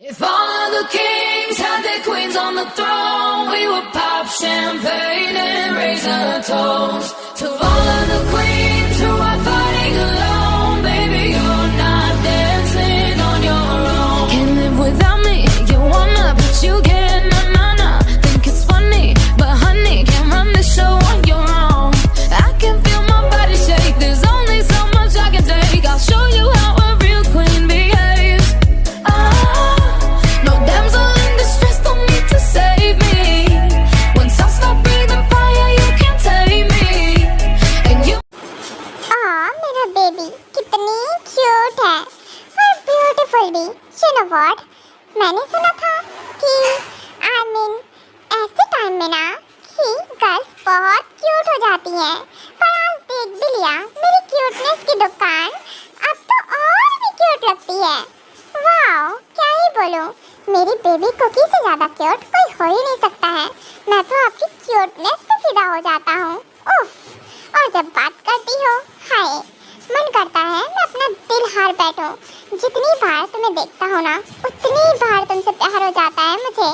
If all of the kings had their queens on the throne, we would pop champagne and raise a toast to all of the queens who are fighting alone. Baby, you're not dancing on your own. Can't live without me, you wanna, but you can't. Nah. Think it's funny, but honey, can't run the show on your own. I can feel my body shake, there's only so much I can take. I'll show you how a real queen behaves. No damsel in distress, don't need to save me. Once I stop breathing fire, you can't tame me. And you मेरा baby कितनी cute है और beautiful भी। You know what, मैंने सुना था कि ऐसे टाइम में ना कि गर्ल्स बहुत क्यूट हो जाती हैं, पर आज देख भी लिया मेरी क्यूटनेस की दुकान अब तो और भी क्यूट लगती है। वाओ, क्या ही बोलूं, मेरी बेबी कुकी से ज़्यादा क्यूट कोई हो ही नहीं सकता है। मैं तो आपकी क्यूटनेस पे फिदा हो जाता हूँ। उफ, और जब बात करती हो, हाय, मन करता है मैं अपना दिल हार बैठूं। जितनी बार तुम्हें देखता हूँ ना, उतनी बार तुमसे प्यार हो जाता है मुझे।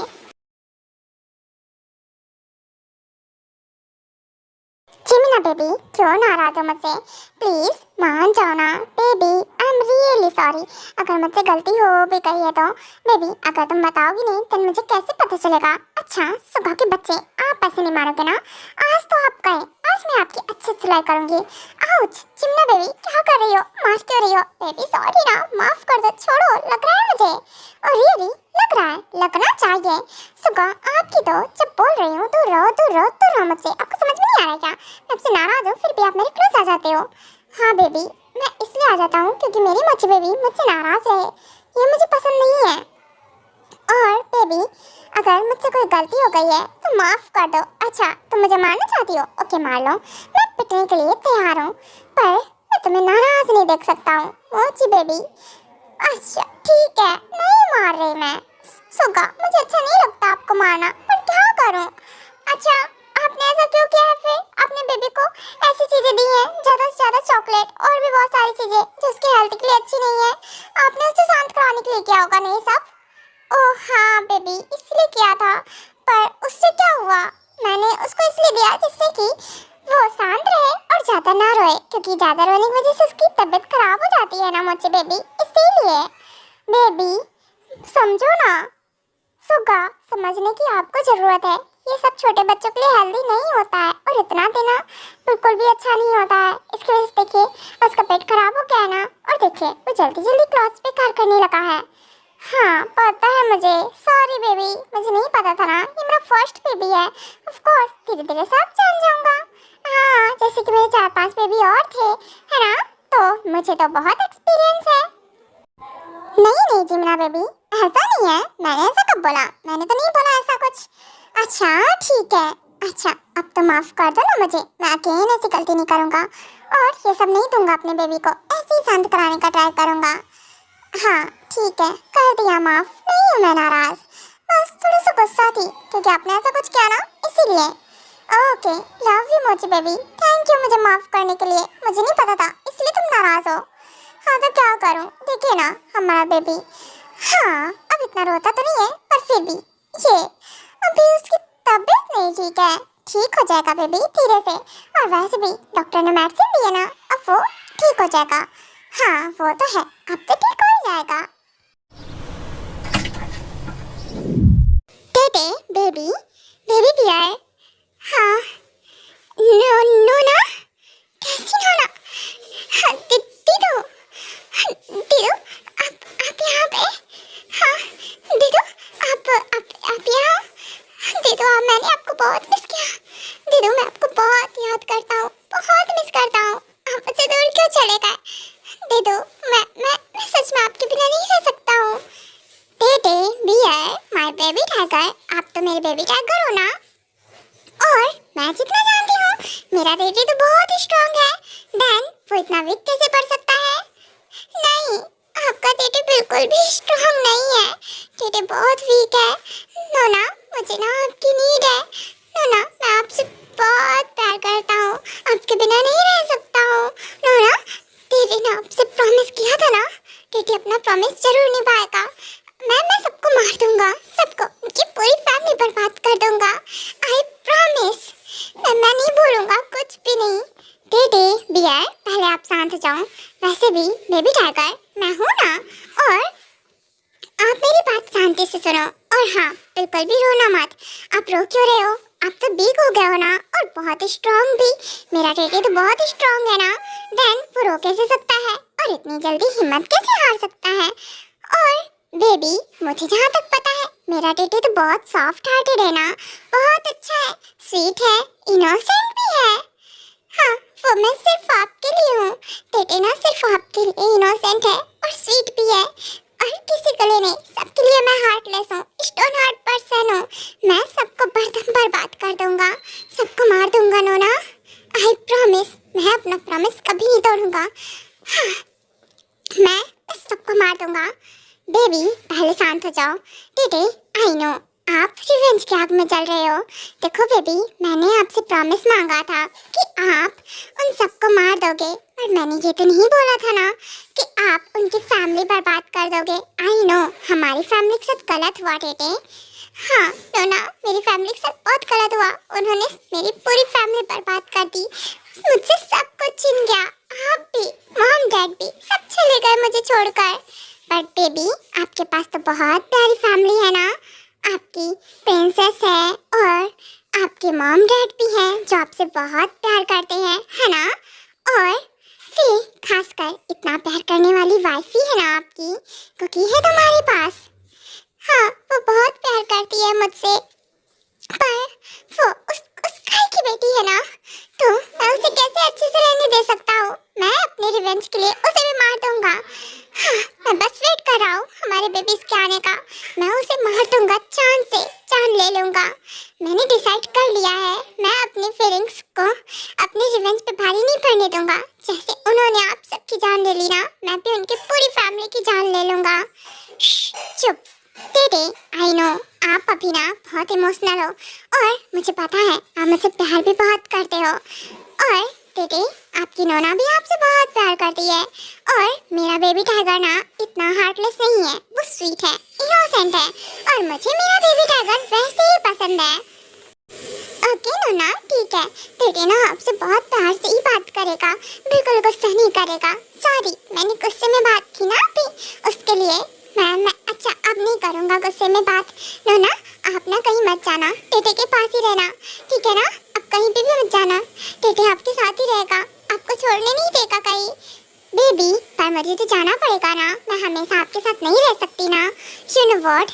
जिमिना बेबी, क्यों नाराज हो मुझसे? प्लीज मान जाओ ना baby, I am really sorry. अगर मुझसे गलती हो भी गई है तो बेबी, अगर तुम बताओगी नहीं तो मुझे कैसे पता चलेगा? अच्छा सुबह के बच्चे, आप ऐसे नहीं मारोगे ना? आज तो आप गए, आज मैं आपकी अच्छी सिलाई करूंगी। आउच, जिमिना बेबी क्या कर रही हो? मार क्यों रही हो? बेबी सॉरी ना, माफ कर दो, छोड़ो, लग रहा है मुझे। और रियली लग रहा है, लगना चाहिए। सुबह आपकी तो जब बोल रही हूँ दूर रहो मुझसे। आपको समझ में नहीं आ रहा है क्या? मैं आपसे नाराज हूँ फिर भी आप मेरे क्लोज आ जाते हो। हाँ बेबी, मैं इसलिए आ जाता हूँ क्योंकि मेरी मोची बेबी मुझसे नाराज है, ये मुझे पसंद नहीं है। और बेबी, अगर मुझसे कोई गलती हो गई है तो माफ कर दो। अच्छा तुम मुझे मारना चाहती हो? ओके मार लो, मैं पिटने के लिए तैयार हूँ, पर मैं तुम्हें नाराज नहीं देख सकता हूँ मोची बेबी। अच्छा ठीक है, नहीं मार रही मैं। सुगा, मुझे अच्छा नहीं लगता आपको मारना, पर क्या करूं? अच्छा आपने ऐसा क्यों किया है फिर? आपने बेबी को ऐसी चीजें दी हैं, ज्यादा से ज्यादा चॉकलेट और भी बहुत सारी चीजें जो उसके हेल्थ के लिए अच्छी नहीं है। आपने उसे शांत कराने के लिए किया होगा नहीं सब? ओह हाँ बेबी, इसलिए किया था, पर उससे क्या हुआ? मैंने उसको इसलिए दिया जिससे कि वो शांत रहे और ज्यादा ना रोए, क्योंकि ज्यादा रोने की वजह से उसकी तबीयत खराब हो जाती है ना मोची बेबी, इसीलिए। बेबी समझो ना। सुगा, समझने की आपको जरूरत है, ये सब छोटे बच्चों के लिए हेल्दी नहीं होता है और इतना देना बिल्कुल भी अच्छा नहीं होता है। इसकी वजह से देखिए उसका पेट खराब हो गया है ना, और देखिए वो जल्दी जल्दी क्लॉथ्स पे कार करने लगा है। हाँ पता है मुझे, सॉरी बेबी, मुझे नहीं पता था ना, ये मेरा फर्स्ट बेबी है। ऑफ कोर्स धीरे धीरे सब जान जाऊंगा। हाँ जैसे कि मेरे 4-5 बेबी और थे, है ना, तो मुझे तो बहुत एक्सपीरियंस है। नहीं जिमिना बेबी, ऐसा नहीं है, मैंने ऐसा कब बोला? मैंने तो नहीं बोला ऐसा कुछ। अच्छा ठीक है, अच्छा अब तो माफ कर दो ना मुझे, मैं अकेले ऐसी गलती नहीं करूँगा और ये सब नहीं दूंगा अपने बेबी को, ऐसे ही शांत कराने का ट्राई करूँगा। हाँ ठीक है, कर दिया माफ, नहीं हूँ मैं नाराज, बस थोड़ा सा गुस्सा थी क्योंकि आपने ऐसा कुछ किया ना, इसीलिए। ओके, लव यू मोची बेबी, थैंक यू मुझे माफ करने के लिए, मुझे नहीं पता था इसलिए तुम नाराज हो। हाँ तो क्या करूँ, देखिए ना हमारा बेबी, हाँ अब इतना रोता तो नहीं है, पर फिर भी ये अभी उसकी तबीयत नहीं ठीक है, ठीक हो जाएगा बेबी धीरे से। और वैसे भी डॉक्टर ने मेडिसिन दी है ना, अब वो ठीक हो जाएगा। हाँ वो तो है, अब तो ठीक हो ही जाएगा। बेबी बेबी बेबी बियर, हाँ नो ना, कैसी नो ना? हाँ दीदू, दीदू आप यहाँ पे? हाँ दीदू आप यहाँ? दीदू मैंने आपको बहुत मिस किया। दीदू मैं आपको बहुत याद करता हूँ, बहुत मिस करता हूँ, आप मुझसे दूर क्यों चले गए? दीदू मैं सच में आपके बिना नहीं रह सकता हूँ। Baby bear, my baby tiger, आप तो मेरे बेबी टाइगर हो ना? और मैं जितना जानती हूँ मेरा बेबी तो बहुत ही स्ट्रांग है, देन वो इतना वीक कैसे पड़ सकता है? नहीं, आपका टेटे बिल्कुल भी स्ट्रांग नहीं है, टेटे बहुत वीक है। नोना मुझे ना आपकी नीड है। नोना मैं आपसे बहुत प्यार करता हूँ, आपके बिना नहीं रह सकता हूँ। नोना टेटे ने आपसे प्रॉमिस किया था ना, टेटे अपना प्रॉमिस जरूर निभाएगा। मैं सब डियर पहले आप शांत हो जाओ। वैसे भी बेबी टाइगर मैं हूँ ना, और आप मेरी बात शांति से सुनो। और हाँ, बिल्कुल भी रोना मत। आप रो क्यों रहे हो? आप तो वीक हो गए हो ना, और बहुत स्ट्रांग भी। मेरा टेडी तो बहुत स्ट्रांग है ना, देन वो रो कैसे सकता है और इतनी जल्दी हिम्मत कैसे हार सकता है? और बेबी, मुझे जहाँ तक पता है मेरा टेडी तो बहुत सॉफ्ट हार्टेड है ना, बहुत अच्छा है, स्वीट है, इनोसेंट भी है। हाँ, वो मैं सिर्फ आपके लिए हूँ। टेडी ना सिर्फ आपके लिए इनोसेंट है और स्वीट भी है, और किसी के लिए नहीं, सबके लिए मैं हार्टलेस हूँ, स्टोन हार्ट पर्सन हूँ। मैं सबको बर्दम बर्बाद कर दूंगा, सबको मार दूंगा नोना। आई प्रॉमिस, मैं अपना प्रॉमिस कभी नहीं तोड़ूंगा। हाँ, मैं सबको मार दूंगा। बेबी पहले शांत हो जाओ। टेडी, आई नो आप रिवेंज की आग में जल रहे हो। देखो बेबी, मैंने आपसे प्रॉमिस मांगा था कि आप उन सबको मार दोगे, और मैंने ये तो नहीं बोला था ना कि आप उनकी फैमिली बर्बाद कर दोगे। आई नो हमारी फैमिली के साथ गलत हुआ टेडी। हाँ नोना, मेरी फैमिली के साथ बहुत गलत हुआ। उन्होंने मेरी पूरी फैमिली बर्बाद कर दी, मुझसे सब कुछ छीन गया। आप भी, मॉम डैड भी, सब चले गए मुझे छोड़कर। बट बेबी, आपके पास तो बहुत प्यारी फैमिली है ना। आपकी प्रिंसेस है, और आपके मॉम डैड भी हैं जो आपसे बहुत प्यार करते हैं, है ना? और फिर खासकर इतना प्यार करने वाली वाइफ ही है ना आपकी, क्योंकि है तुम्हारे पास। हाँ, वो बहुत प्यार करती है मुझसे, पर वो उस खाई की बेटी है ना, तो मैं उसे कैसे अच्छे से रहने दे सकता हूँ? मैं अपने रिवेंज के लिए उसे भी मार दूंगा। हाँ, मैं बस वेट कर रहा हूँ हमारे बेबीज के आने का। मैं उसे मार दूंगा, चांद से जान ले लूंगा। मैंने डिसाइड कर लिया है, मैं अपनी फीलिंग्स को अपने रिवेंज पे भारी नहीं पड़ने दूंगा। जैसे उन्होंने आप सबकी जान ले ली ना, मैं भी उनकी पूरी फैमिली की जान ले लूंगा। चुप टेडी, आई नो आप अभी ना बहुत इमोशनल हो, और मुझे पता है आप मुझसे प्यार भी बहुत करते हो। और टेडी, आपकी नोना भी आपसे बहुत प्यार करती है, और मेरा बेबी टाइगर ना इतना हार्टलेस नहीं है, वो स्वीट है, इनोसेंट है, और मुझे मेरा बेबी टाइगर वैसे ही पसंद है। ओके नोना, ठीक है। टेडी ना आपसे बहुत प्यार से ही बात करेगा, बिल्कुल गुस्सा नहीं करेगा। सॉरी, मैंने गुस्से में बात की ना अभी, उसके लिए मैं अच्छा अब नहीं करूँगा गुस्से में बात। नोना, आप ना कहीं मत जाना, टेडी के पास ही रहना, ठीक है ना? अब कहीं पे भी मत जाना, टेडी आपके साथ ही रहेगा, आपको छोड़ने नहीं देगा कहीं। बेबी, पर मुझे तो जाना पड़ेगा ना, मैं हमेशा आपके साथ नहीं रह सकती ना। यू नो व्हाट,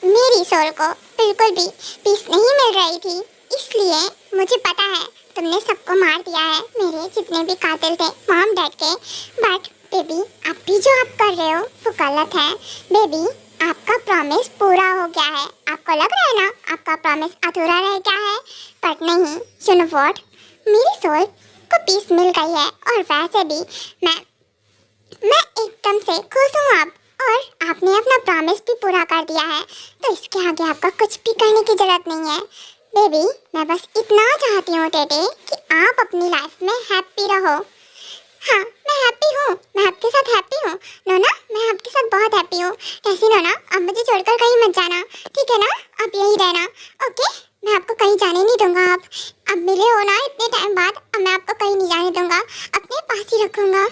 मेरी सोल को बिल्कुल भी पीस नहीं मिल रही थी, इसलिए मुझे पता है तुमने सबको मार दिया है, मेरे जितने भी कातिल थे मॉम डैड के। बट बेबी, आप भी जो आप कर रहे हो वो गलत है। बेबी, आपका प्रॉमिस पूरा हो गया है, आपको लग रहा है ना आपका प्रॉमिस अधूरा रह गया है, बट नहीं। यू नो व्हाट, मेरी सोल को पीस मिल गई है, और वैसे भी मैं एकदम से खुश हूँ अब, और आपने अपना प्रॉमिस भी पूरा कर दिया है, तो इसके आगे आपका कुछ भी करने की जरूरत नहीं है। बेबी, मैं बस इतना चाहती हूँ टेडी कि आप अपनी लाइफ में हैप्पी रहो। हाँ, मैं हैप्पी हूँ, मैं आपके साथ हैप्पी हूँ नोना, मैं आपके साथ बहुत हैप्पी हूँ। कैसी नोना, अब मुझे छोड़कर कहीं मत जाना, ठीक है ना? आप यहीं रहना, ओके? मैं आपको कहीं जाने नहीं दूंगा। आप अब मिले हो ना इतने टाइम बाद, अब मैं आपको कहीं नहीं जाने दूंगा, अपने पास ही रखूँगा,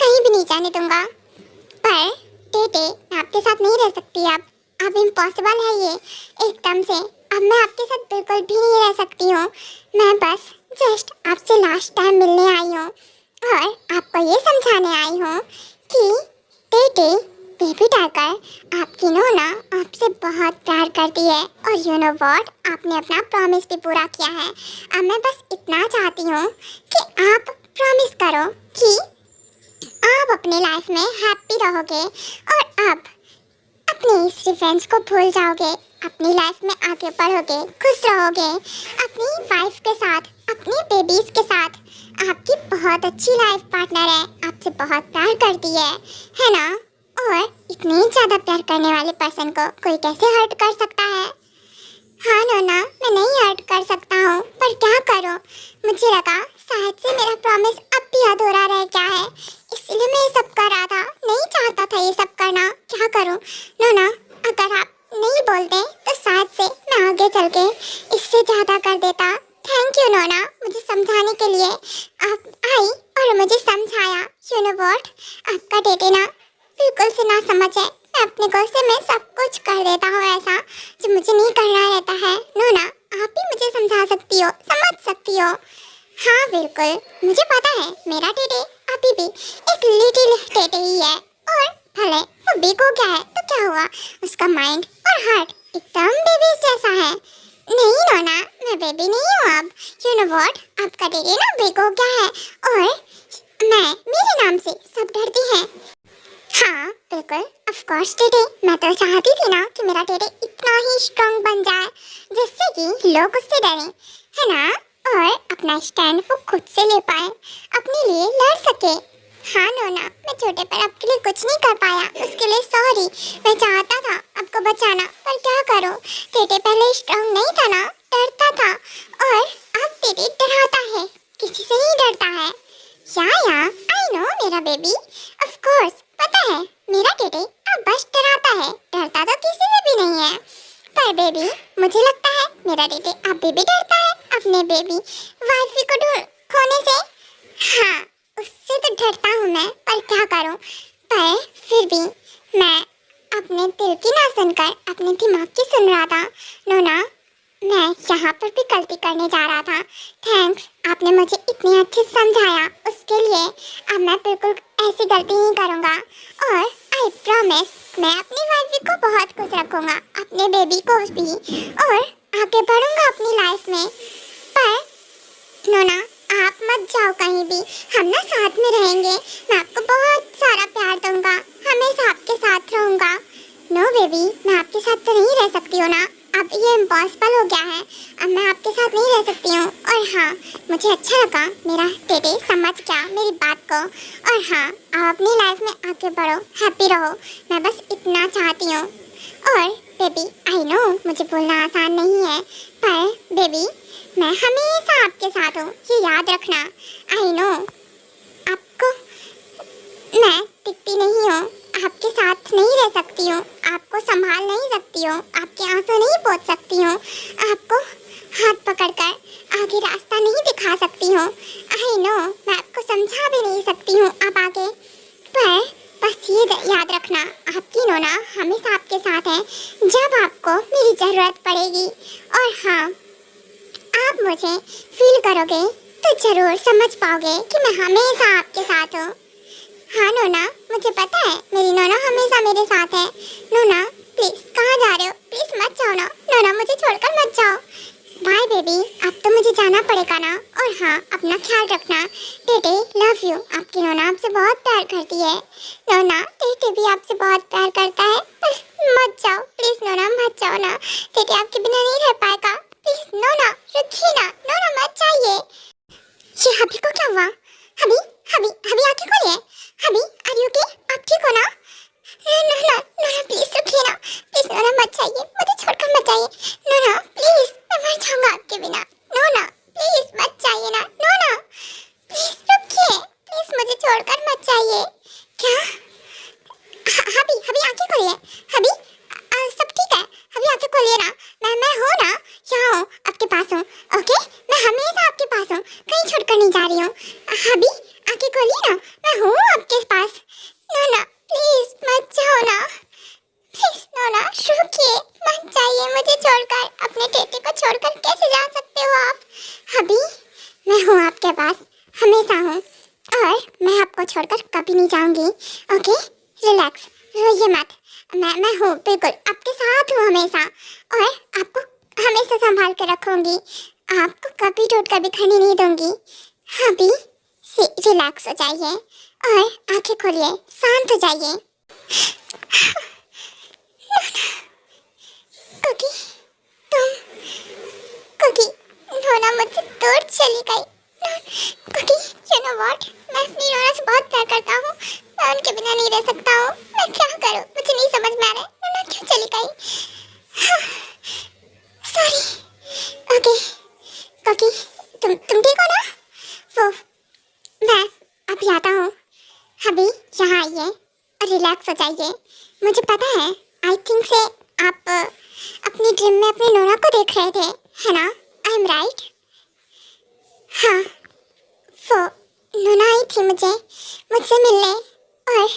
कहीं भी नहीं जाने दूंगा। पर टेडी, मैं आपके साथ नहीं रह सकती अब इम्पॉसिबल है ये एकदम से। अब मैं आपके साथ बिल्कुल भी नहीं रह सकती हूँ। मैं बस जस्ट आपसे लास्ट टाइम मिलने आई हूँ, और आपको ये समझाने आई हूँ कि टेडी, बेबी टाइगर, आपकी नोना आपसे बहुत प्यार करती है, और यू नो व्हाट, आपने अपना प्रॉमिस भी पूरा किया है। अब मैं बस इतना चाहती हूँ कि आप प्रॉमिस करो कि आप अपनी लाइफ में हैप्पी रहोगे, और आप अपनी इस रिवेंज को भूल जाओगे, अपनी लाइफ में आगे बढ़ोगे, खुश रहोगे अपनी वाइफ के साथ, अपने बेबीज के साथ। आपकी बहुत अच्छी लाइफ पार्टनर है, आपसे बहुत प्यार करती है ना? और इतने ज़्यादा प्यार करने वाले पर्सन को कोई कैसे हर्ट कर सकता है? हाँ नोना, मैं नहीं हर्ट कर सकता हूँ, पर क्या करूँ? मुझे लगा शायद से मेरा प्रॉमिस अब भी अधूरा रह गया है, इसलिए मैं ये सब कर रहा था, नहीं चाहता था ये सब करना। क्या करूँ नोना? अगर आप नहीं बोलते तो शायद से मैं आगे चल के इससे ज़्यादा कर देता। थैंक यू नोना, मुझे समझाने के लिए। आप आई और और मुझे समझ आया, यू नो व्हाट, आपका डेटे ना बिल्कुल से ना समझ है। मैं अपने गुस्से में सब कुछ कर देता हूँ ऐसा जो मुझे नहीं करना रहता है। नोना, आप भी मुझे समझा सकती हो, समझ सकती हो। हाँ बिल्कुल, मुझे पता है मेरा टेटे अभी भी एक लिटिल टेटे ही है, और भले वो बिग हो गया है तो क्या हुआ, उसका माइंड और हार्ट एकदम बेबी जैसा है। नहीं नोना, मैं बेबी नहीं हूँ अब, यू नो व्हाट, आपका टेटे ना बिग हो गया है और मेरे नाम से सब डरती हैं। हाँ बिल्कुल, ऑफ कोर्स टेटे, मैं तो चाहती थी ना कि मेरा टेटे इतना ही स्ट्रांग बन जाए जिससे कि लोग उससे डरें, है ना, और अपना स्टैंड वो खुद से ले पाए, अपने लिए लड़ सके। हाँ नोना, मैं छोटे पर आपके लिए कुछ नहीं कर पाया, उसके लिए सॉरी। मैं चाहता था आपको बचाना, पर क्या करूँ, टेटे पहले स्ट्रांग नहीं था ना, डरता था, और अब टेटे डराता है, किसी से नहीं डरता है। या आई नो मेरा बेबी, ऑफ कोर्स पता है मेरा टेटे अब बस डराता है, डरता तो किसी से भी नहीं है। पर बेबी, मुझे लगता है मेरा टेटे अभी भी डरता है अपने बेबी वाइफी को खोने से। हाँ, उससे तो डरता हूँ मैं, पर क्या करूँ, पर फिर भी मैं अपने दिल की ना सुनकर अपने दिमाग की सुन रहा था। नोना, मैं यहाँ पर भी गलती करने जा रहा था, थैंक्स, आपने मुझे इतने अच्छे से समझाया, उसके लिए अब मैं बिल्कुल ऐसी गलती नहीं करूँगा, और आई प्रॉमिस मैं अपनी वाइफ को बहुत खुश रखूँगा, अपने बेबी को भी, और आगे बढ़ूँगा अपनी लाइफ में। पर नोना, आप मत जाओ कहीं भी, हम ना साथ में रहेंगे, मैं आपको बहुत सारा प्यार दूँगा, हमेशा आपके साथ रहूँगा। नो बेबी, मैं आपके साथ तो नहीं रह सकती हूँ ना, अब ये इम्पॉसिबल हो गया है, अब मैं आपके साथ नहीं रह सकती हूँ। और हाँ, मुझे अच्छा लगा मेरा टेटे समझ गया मेरी बात को, और हाँ, आप अपनी लाइफ में आगे बढ़ो, हैप्पी रहो, मैं बस इतना चाहती हूँ। और बेबी, आई नो मुझे बोलना आसान नहीं है, पर बेबी मैं हमेशा आपके साथ हूँ, ये याद रखना। आई नो आपको मैं दिखती नहीं हूँ, आपके साथ नहीं रह सकती हूँ, आपको संभाल नहीं सकती हूँ, आपके आंसू नहीं पोंछ सकती हूँ, आपको हाथ पकड़कर आगे रास्ता नहीं दिखा सकती हूँ। आई नो मैं आपको समझा भी नहीं सकती हूँ अब आगे, पर बस ये याद रखना, आपकी नोना हमेशा आपके साथ है जब आपको मेरी ज़रूरत पड़ेगी। और हाँ, आप मुझे फील करोगे तो ज़रूर समझ पाओगे कि मैं हमेशा आपके साथ हूँ। हाँ नोना, मुझे पता है मेरी नोना हमेशा मेरे साथ है। नोना प्लीज़, कहाँ जा रहे हो, प्लीज़ मत जाओ ना, नोना मुझे छोड़कर मत जाओ। बाय बेबी, अब तो मुझे जाना पड़ेगा ना, और हाँ अपना ख्याल रखना। टेटे लव यू, आपकी नोना आपसे बहुत प्यार करती है। नोना, टेटे भी आपसे बहुत प्यार करता है, पर मत जाओ प्लीज़ नोना, मत जाओ ना, टेटे आपके बिना नहीं रह पाएगा, प्लीज़ नोना रुकिए ना, नोना मत जाइए। ये हबी को क्या हुआ, हबी हबी हबी आंखें खोलिए, हबी आर यू ओके, आप ठीक हो ना? नोना नोना प्लीज रुकिए ना, प्लीज नोना मत जाइए, मुझे छोड़कर मत जाइए, नोना प्लीज, मैं मर जाऊंगा आपके बिना, नोना प्लीज मत जाइए ना, नोना प्लीज रुकिए, प्लीज मुझे छोड़कर मत जाइए। क्या हबी हबी आंखें खोलिए, हबी सब ठीक है, हबी आंखें खोलिए ना, मैं हूँ ना, यहाँ हूँ आपके पास हूँ, ओके, मैं हमेशा आपके पास हूँ, कहीं छोड़कर नहीं जा रही हूँ। हबी आंखें खोलिए ना, मैं हूँ आपके पास। नोना प्लीज मत जाओ ना, प्लीज नोना रुकिए, मत जाइए मुझे छोड़कर, अपने टेटे को छोड़कर कैसे जा सकते हो आप? हबी मैं हूँ आपके पास, हमेशा हूँ, और मैं आपको छोड़कर कभी नहीं जाऊँगी, ओके, रिलैक्स, रोइए मत, मैं हूँ बिल्कुल आपके साथ हूँ हमेशा, और आपको हमेशा संभाल के रखूँगी, आपको कभी टूट कर बिखरने नहीं दूँगी। हबी रिलैक्स हो जाइए और आंखें खोलिए, शांत हो जाइए। कुकी कुकी नोना मुझसे दूर चली गई। कुकी यू नो व्हाट, मैं अपनी नोना से बहुत प्यार करता हूँ, मैं उनके बिना नहीं रह सकता हूँ, मैं क्या करूँ, मुझे नहीं समझ में आ रहा है, नोना क्यों चली गई। सॉरी, ओके कुकी तुम ठीक हो ना? वो मैं अभी आता हूँ। अभी यहाँ आइए और रिलैक्स हो जाइए, मुझे पता है आई थिंक से आप अपनी ड्रीम में अपनी नोना को देख रहे थे, है ना? I am right? हाँ, वो नोना आई थी मुझसे मिलने और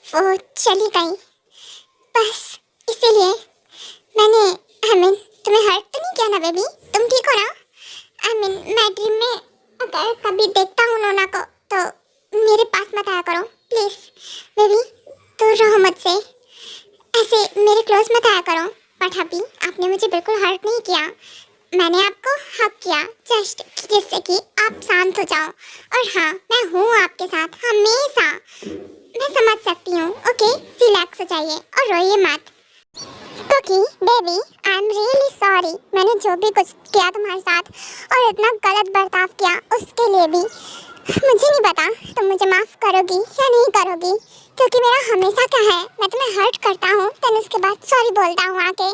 वो चली गई। बस इसीलिए मैंने तुम्हें हर्ट तो नहीं किया ना बेबी? तुम ठीक हो ना? मैं ड्रीम में अगर कभी देखता हूँ नोना को तो मेरे पास मत आया करो प्लीज बेबी, दूर रहो मुझसे, ऐसे मेरे क्लोज मत आया करो। बट अभी आपने मुझे बिल्कुल हर्ट नहीं किया, मैंने आपको हक किया जस्ट जिससे कि आप शांत हो जाओ। और हाँ, मैं हूँ आपके साथ हमेशा, मैं समझ सकती हूँ। ओके, रिलैक्स हो जाइए और रोइए मत। क्योंकि baby I am really sorry, मैंने जो भी कुछ किया तुम्हारे साथ और इतना गलत बर्ताव किया उसके लिए भी मुझे नहीं पता तुम मुझे माफ़ करोगी या नहीं करोगी, क्योंकि मेरा हमेशा क्या है, मैं तुम्हें हर्ट करता हूँ देन उसके बाद सॉरी बोलता हूँ आके।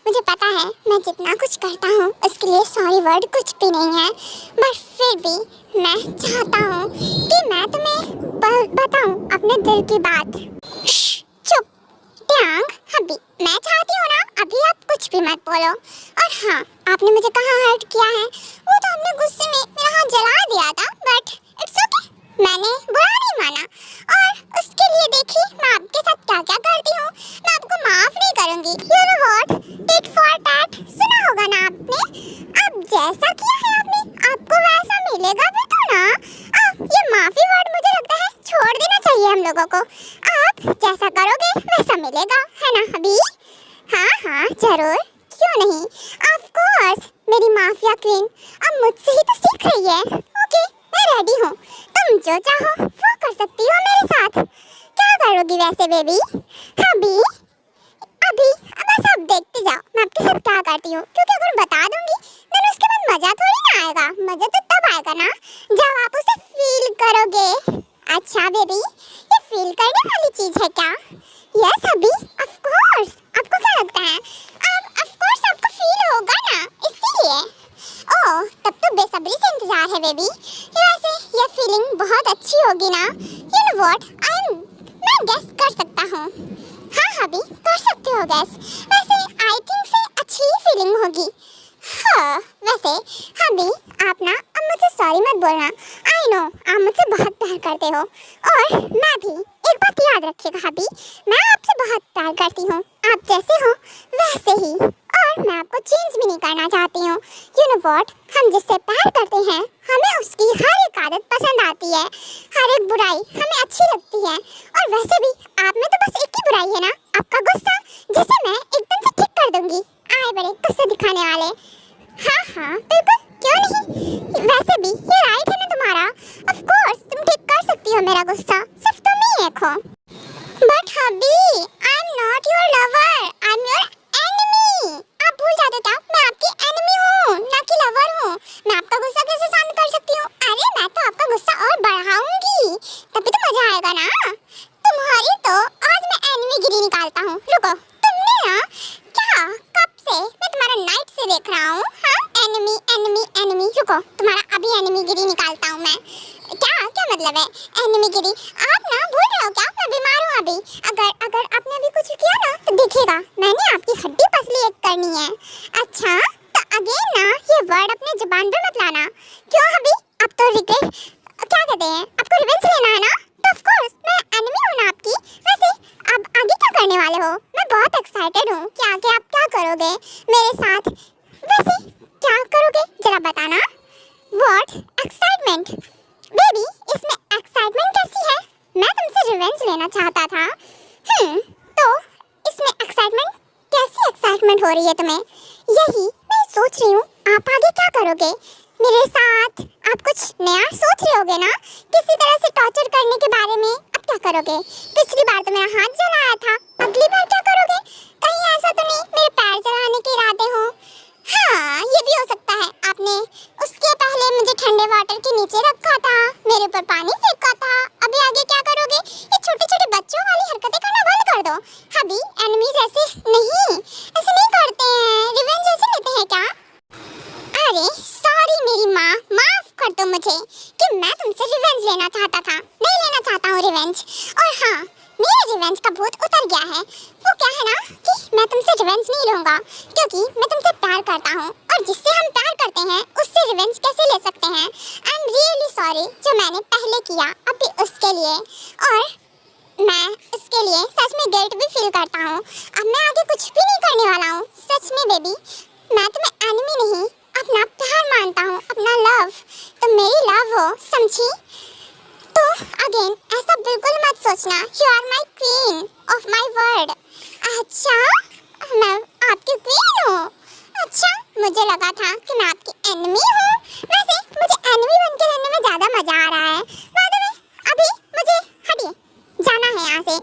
मुझे पता है मैं जितना कुछ करता हूँ उसके लिए सॉरी वर्ड कुछ भी नहीं है, बट फिर भी मैं चाहता हूँ कि मैं तुम्हें बताऊँ अपने दिल की बात। चुप ट्यांग, अभी मैं चाहती हूँ ना, अभी आप कुछ भी मत बोलो। और हाँ, आपने मुझे कहाँ हर्ट किया है वो तो हमने गुस्से में मेरा हाथ जला दिया था, बट इट्स ओके, मैंने बुरा नहीं माना। और उसके लिए देखिए मैं आपके साथ क्या क्या करती हूँ, मैं आपको माफ नहीं करूँगी। You know what, tit for tat सुना होगा ना आपने? अब जैसा किया है आपने आपको वैसा मिलेगा भी तो ना। अब ये माफी वर्ड मुझे लगता है छोड़ देना चाहिए हम लोगों को। आप जैसा करोगे वैसा मिलेगा, है ना अभी? हाँ जरूर, क्यों नहीं, ऑफ कोर्स। मेरी माफिया क्वीन अब मुझसे ही तो सीख रही है। ओके, मैं रेडी हूँ, तुम जो चाहो वो कर सकती हो मेरे साथ। क्या करोगी वैसे बेबी? अभी बस आप देखते जाओ मैं आपके साथ क्या करती हूँ, क्योंकि अगर बता दूंगी तो उसके बाद मजा थोड़ी ना आएगा। मजा तो तब आएगा ना जब आप उसे फील करोगे। अच्छा बेबी, ये फील करने वाली चीज है क्या? यस अभी, ऑफ कोर्स। आपको क्या लगता है? ऑफ कोर्स आपको फील होगा ना, इसीलिए। ओह, तब तो बेसब्री से इंतजार है बेबी। वैसे ये फीलिंग बहुत अच्छी होगी ना। यू नो व्हाट, मैं गेस कर सकता हूँ। हाँ अभी कर सकते हो गेस। वैसे आई थिंक से अच्छी फीलिंग होगी। हाँ वैसे अभी आप ना अब मुझे सॉरी मत बोलना। आई नो आप मुझसे बहुत प्यार करते हो और मैं भी। एक बात याद रखिएगा अभी, मैं आपसे बहुत प्यार करती हूँ, आप जैसे हो वैसे ही, और मैं आपको चेंज भी नहीं करना चाहती हूँ। यू नो व्हाट, हम जिससे प्यार करते हैं हमें उसकी हर एक आदत पसंद आती है, हर एक बुराई हमें अच्छी लगती है। और वैसे भी आप में तो बस एक ही बुराई है ना, आपका गुस्सा, जिसे मैं एकदम से ठीक कर दूंगी। आए बड़े गुस्से दिखाने वाले। हाँ बिल्कुल, क्यों नहीं। वैसे भी ये राइट है ना तुम्हारा, ऑफ कोर्स तुम ठीक कर सकती हो मेरा गुस्सा, सिर्फ तुम ही एक हो। But hubby, I am not your lover, I am your enemy. आप भूल जाते क्या, मैं आपकी एनिमी हूँ ना कि लवर हूँ। मैं आपका गुस्सा कैसे शांत कर सकती हूँ? अरे मैं तो आपका गुस्सा और बढ़ाऊंगी, तभी तो मजा आएगा ना। तुम्हारी तो आज मैं एनिमी गिरी निकालता हूँ। रुको, तुमने ना क्या, कब से मैं तुम्हारा नाइट से देख रहा हूँ। हाँ एनिमी एनिमी एनिमी, रुको तुम्हारा अभी एनिमी गिरी निकालता हूँ मैं। क्या मतलब है एनिमी गिरी? आप ना भूल रहे हो क्या, मैं बीमार हूँ अभी। अगर आपने अभी कुछ किया ना तो देखिएगा मैंने आपकी हड्डी पसली एक करनी है। अच्छा तो अगेन ना ये वर्ड अपने जुबान पे मत लाना। क्यों अभी, अब तो रिग्रेट क्या कहते हैं, आपको रिवेंज लेना है ना? तो ऑफ कोर्स मैं एनिमी हूँ ना आपकी। वैसे अब आगे क्या करने वाले हो? मैं बहुत एक्साइटेड हूँ कि आगे आप क्या करोगे मेरे साथ। वैसे क्या करोगे जरा बताना। व्हाट एक्साइटमेंट बेबी, इसमें एक्साइटमेंट कैसी है? मैं तुमसे रिवेंज लेना चाहता था। तो इसमें एक्साइटमेंट, कैसी एक्साइटमेंट हो रही है तुम्हें? यही मैं सोच रही हूँ, आप आगे क्या करोगे मेरे साथ? आप कुछ नया सोच रहे होगे ना, किसी तरह से टॉर्चर करने के बारे में। अब क्या करोगे? पिछली बार तो मेरा हाथ जलाया था, अगली बार क्या करोगे? कहीं ऐसा तो नहीं मेरे पैर जलाने के इरादे हो? हाँ ये भी हो सकता है, आपने उसके पहले मुझे ठंडे वाटर के नीचे रखा था, मेरे ऊपर पानी फेंका था। अभी आगे क्या करोगे? ये छोटे छोटे बच्चों वाली हरकतें करना बंद कर दो। अभी एनिमीज ऐसे नहीं करते हैं, रिवेंज ऐसे लेते हैं क्या? अरे सॉरी मेरी माँ, माफ कर दो मुझे कि मैं तुमसे रिवेंज लेना चाहता था। नहीं लेना चाहता हूँ रिवेंज। और हाँ, मेरे रिवेंज का भूत उतर गया है। वो क्या है ना कि मैं तुमसे रिवेंज नहीं लूंगा, क्योंकि मैं तुमसे प्यार करता हूँ, और जिससे हम प्यार करते हैं उससे रिवेंज कैसे ले सकते हैं? I am am really sorry जो मैंने पहले किया अभी उसके लिए, और मैं उसके लिए सच में गिल्ट भी फील करता हूँ। अब मैं आगे कुछ भी नहीं करने वाला हूँ। सच में बेबी, मैं तुम्हें एनिमी नहीं, अपना प्यार मानता हूँ, अपना लव। तुम मेरी लव हो, समझी? तो अगेन ऐसा बिल्कुल मत सोचना। You are my queen of my world. अच्छा, मैं आपकी क्वीन हूँ? अच्छा, मुझे लगा था कि मैं आपकी एनिमी हूँ। वैसे मुझे एनिमी बन के रहने में ज़्यादा मज़ा आ रहा है। बाद में अभी मुझे हटिए, जाना है यहाँ से।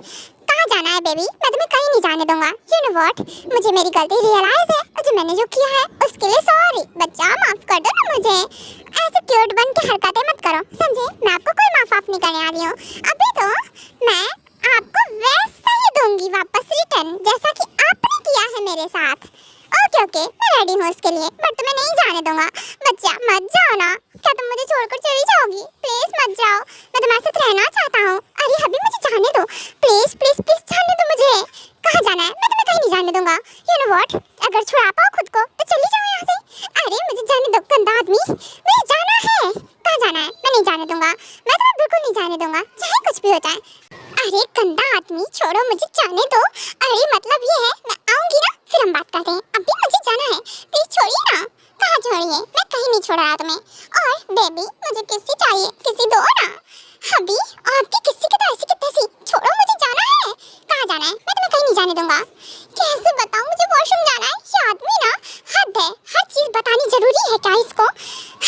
कहाँ जाना है बेबी? मैं तुम्हें कहीं नहीं जाने दूंगा। यू नो व्हाट, मुझे मेरी गलती रियलाइज है और जो मैंने जो किया है उसके लिए सॉरी। बच्चा माफ कर दो ना मुझे। ऐसे क्यूट बन के हरकतें मत करो, समझे? मैं आपको कोई माफ नहीं करने वाली हूँ। अभी तो मैं आपको वैसा ही दूंगी वापस रिटर्न जैसा कि आपने किया है मेरे साथ। ओके ओके, मैं रेडी हूँ उसके लिए, बट तुम्हें नहीं जाने दूंगा। बच्चा मत जाओ ना। क्या तुम मुझे छोड़कर चली जाओगी? प्लीज मत जाओ, मैं तुम्हारे साथ रहना चाहता हूँ। अरे अभी मुझे जाने दो, प्लीज प्लीज प्लीज जाने दो मुझे। कहाँ जाना है? मैं तुम्हें कहीं नहीं जाने दूंगा। यू नो व्हाट, अगर छुड़ा पाओ खुद को तो चली जाओ यहाँ से। अरे मुझे जाने दो गंदा आदमी, मुझे जाना है। कहाँ जाना है? मैं नहीं जाने दूंगा, मैं तुम्हें बिल्कुल नहीं जाने दूंगा, चाहे कुछ भी हो जाए। अरे गंदा आदमी, छोड़ो मुझे, जाने दो। अरे मतलब ये है, मैं आऊंगी ना फिर हम बात करते हैं, अभी मुझे जाना है। प्लीज छोड़िए ना। कहाँ छोड़िए? मैं कहीं नहीं छोड़ रहा तुम्हें। और बेबी मुझे किसी चाहिए, किसी दो ना। अभी आपकी किसी की तो ऐसी की तैसी। छोड़ो, मुझे जाना है। कहाँ जाना है? मैं तुम्हें कहीं नहीं जाने दूंगा। कैसे बताऊं? मुझे वॉशरूम जाना है। ये आदमी ना हद है, हर चीज बतानी जरूरी है क्या इसको?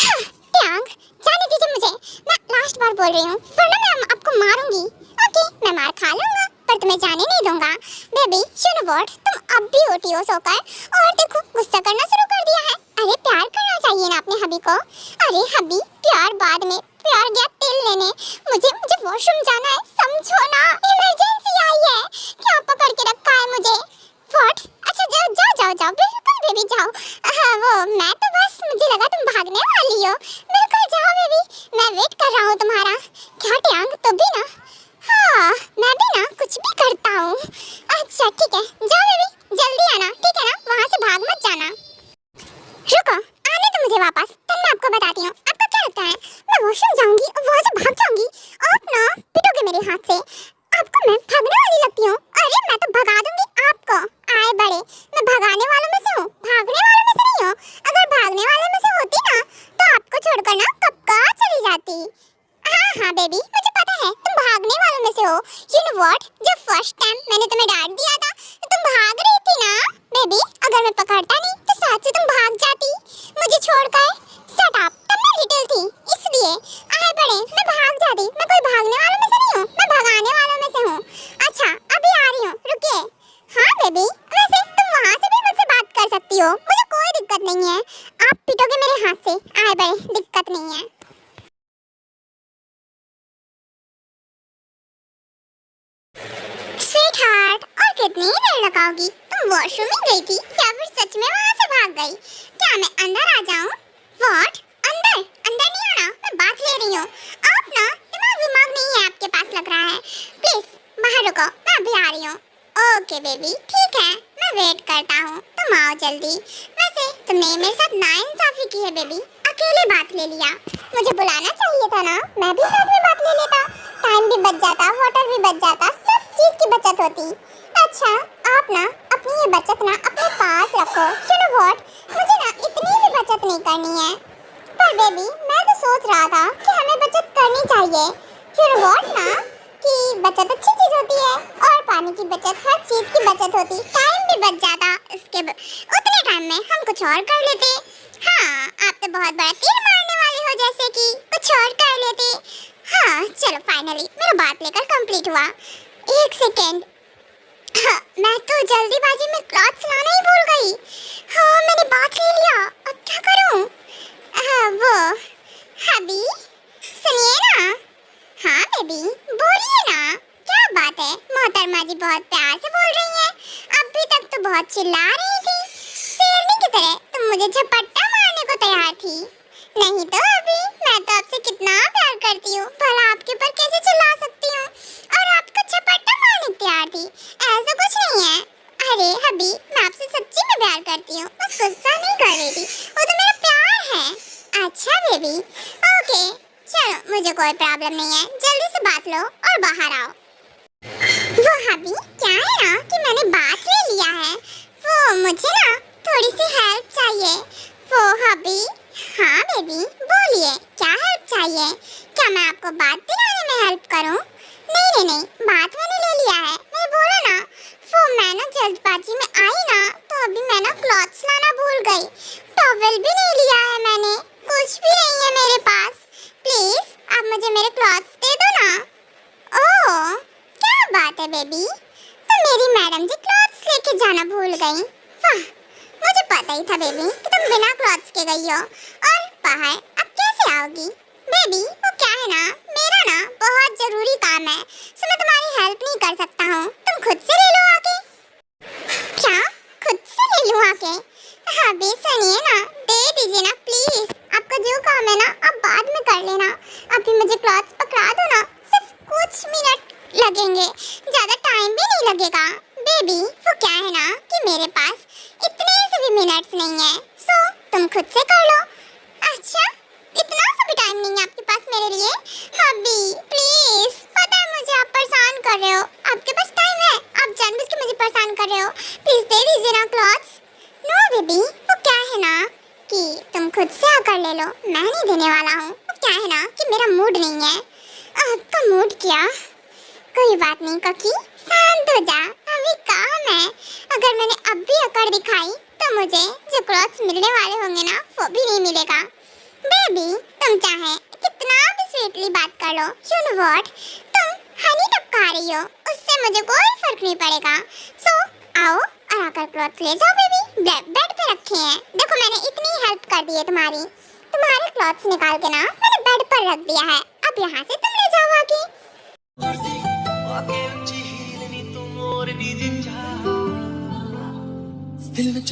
हाँ, ट्यांग, जाने दीजिए मुझे। मैं लास्ट बार बोल रही हूँ, वरना मैं आपको मारूंगी। ओके, मैं मार खा लूंगा पर तुम्हें जाने नहीं दूंगा। बेबी यू नो व्हाट, तुम अब भी उठी हो सोकर और देखो गुस्सा करना शुरू कर दिया है। अरे प्यार करना चाहिए ना अपने हबी को। अरे हबी, प्यार बाद में, प्यार गया तेल लेने। मुझे वॉशरूम जाना है, समझो ना। इमरजेंसी आई है, क्या पकड़ के रखा है मुझे? व्हाट? अच्छा जाओ जाओ जाओ जाओ, बिल्कुल बेबी जाओ। हाँ वो मैं तो बस, मुझे लगा तुम भागने वाली हो। बिल्कुल जाओ बेबी, मैं वेट कर रहा हूँ तुम्हारा। क्या ट्यांग, तो भी ना? हाँ मैं भी ना कुछ भी करता हूँ। अच्छा ठीक है, जाओ बेबी, जल्दी आना, ठीक है ना? वहाँ से भाग मत जाना। रुको, आने तो मुझे वापस, तब मैं आपको बताती हूँ। आपको क्या लगता है मैं वॉशरूम जाऊंगी और वहाँ से भाग जाऊंगी? आप ना पिटोगे मेरे हाथ से। आपको मैं भागने वाली लगती हूँ? अरे मैं तो भगा दूंगी आपको। आए बड़े, मैं भगाने वालों में से हूँ, भागने वालों में से नहीं हूँ। अगर भागने वालों में से होती ना तो आपको छोड़कर ना कब का चली जाती। हाँ हाँ बेबी, मुझे पता है तुम भागने वालों में से हो। यू नो व्हाट, जब फर्स्ट टाइम मैंने तुम्हें डांट दिया था तो तुम भाग रही थी ना बेबी। अगर मैं पकड़ता नहीं तो साथ से तुम भाग जाती मुझे छोड़कर। शट अप, तब मैं लिटिल थी इसलिए। आए बड़े, मैं भाग जाती। मैं कोई भागने वालों में से नहीं हूँ, मैं भगाने वालों में से हूँ। अच्छा अभी आ रही हूँ, रुकिए। हाँ बेबी, वैसे तुम वहाँ से भी मुझसे बात कर सकती हो, मुझे कोई दिक्कत नहीं है। आप पिटोगे मेरे हाथ से, आए बड़े, दिक्कत नहीं है। स्वीटहार्ट, और कितनी देर लगाओगी? तुम वॉशरूम में गई थी या फिर सच में वहाँ से भाग गई? क्या मैं अंदर आ जाऊँ? व्हाट? अंदर? अंदर नहीं आना, मैं बात ले रही हूँ। आप ना दिमाग नहीं है आपके पास लग रहा है। प्लीज बाहर रुको, मैं अभी आ रही हूँ। ओके बेबी, ठीक है, मैं वेट करता हूँ, तुम आओ जल्दी। वैसे तुमने मेरे साथ नाइंसाफी की है बेबी, अकेले बात ले लिया। मुझे बुलाना चाहिए था ना, मैं भी साथ में बात ले लेता। टाइम भी बच जाता, वाटर भी बच जाता, सब चीज की बचत होती। अच्छा आप ना अपनी ये बचत ना अपने पास रखो। यू नो व्हाट, मुझे ना इतनी भी बचत नहीं करनी है। पर बेबी मैं तो सोच रहा था कि हमें बचत करनी चाहिए। यू नो व्हाट ना, कि बचत अच्छी चीज होती है और पानी की बचत, हर चीज की बचत होती। टाइम भी बच जाता, उतने टाइम में हम कुछ और कर लेते। हाँ आप तो बहुत बड़ा तीर मारने वाले हो, जैसे कि कुछ और कर लेते। हाँ चलो फाइनली मेरा बात लेकर कंप्लीट हुआ। एक सेकेंड, हाँ, मैं तो जल्दीबाजी में क्लॉथ्स लाना ही भूल गई। हाँ मैंने बात ले लिया, अब क्या करूँ? वो हबी सुनिए ना। हाँ बेबी बोलिए ना, क्या बात है? मोहतरमा जी बहुत प्यार से बोल रही हैं। अभी तक तो बहुत चिल्ला रही थी, शेरनी की तरह तुम मुझे झपट्टा मारने को तैयार थी। नहीं तो अभी मैं तो आपसे कितना प्यार करती हूँ, भला आपके पर कैसे चिल्ला सकती हूँ? और आपको झपट्टा मारने को तैयार थी, ऐसा कुछ नहीं है। अरे हबी मैं आपसे सच्ची में प्यार करती हूँ, बस गुस्सा नहीं कर रही थी, वो तो मेरा प्यार है। अच्छा बेबी ओके, चलो मुझे कोई प्रॉब्लम नहीं है, जल्दी से बात लो और बाहर आओ। वो हबी क्या है ना कि मैंने बात ले लिया है, वो मुझे ना थोड़ी सी हेल्प चाहिए। वो हबी, हाँ बेबी बोलिए क्या हेल्प चाहिए? क्या मैं आपको बात दिलाने में हेल्प करूं? नहीं, बात मैंने ले लिया है, मैं बोला ना। वो मैं ना जल्दबाजी में आई ना, तो अभी मैं ना क्लॉथ्स लाना भूल गई। टॉवेल भी नहीं लिया है मैंने, कुछ भी नहीं है मेरे पास। प्लीज आप मुझे मेरे क्लॉथ्स दे दो ना। ओह क्या बात है बेबी, तो मेरी मैडम जी क्लॉथ्स लेके जाना भूल गई। वाह, मुझे पता ही था बेबी कि तुम बिना क्लॉथ्स के गई हो, और बाहर अब कैसे आओगी? बेबी वो क्या है ना, मेरा ना बहुत जरूरी काम है, सो मैं तुम्हारी हेल्प नहीं कर सकता हूँ, तुम खुद से ले लो आके। क्या खुद से ले लूँ आके? हाँ बे सुनिए ना, दे दीजिए ना प्लीज। आपका जो काम है ना आप बाद में कर लेना, अभी मुझे क्लॉथ्स पकड़ा दो ना, सिर्फ कुछ मिनट लगेंगे, ज्यादा टाइम भी नहीं लगेगा। बेबी वो क्या है ना कि मेरे पास इतने से भी मिनट्स नहीं है, सो तुम खुद से कर लो। अच्छा इतना सा भी टाइम नहीं है आपके पास मेरे लिए? हबी प्लीज, पता है मुझे आप परेशान कर रहे हो, आपके पास टाइम है, आप जानबूझ के मुझे परेशान कर रहे हो, प्लीज दे दीजिए ना क्लॉथ्स। नो बेबी वो क्या है ना कि तुम खुद से आकर ले लो, मैं नहीं देने वाला हूँ। वो क्या है ना कि मेरा मूड नहीं है। आपका मूड क्या? कोई बात नहीं ककी, शांत हो जा, अभी काम है। अगर मैंने अब भी अकड़ दिखाई तो मुझे जो क्लॉथ्स मिलने वाले होंगे ना वो भी नहीं मिलेगा। बेबी तुम चाहे कितना भी स्वीटली बात कर लो, यू नो व्हाट, तुम हनी टपका रही हो, उससे मुझे कोई फर्क नहीं पड़ेगा। सो आओ और आकर क्लॉथ ले जाओ बेबी, बेड पे रखे हैं, देखो मैंने इतनी हेल्प कर दी है तुम्हारी। तुम्हारे क्लॉथ्स निकाल के ना मैंने बेड पर रख दिया है, अब यहाँ से तुम ले जाओ आके। दिल में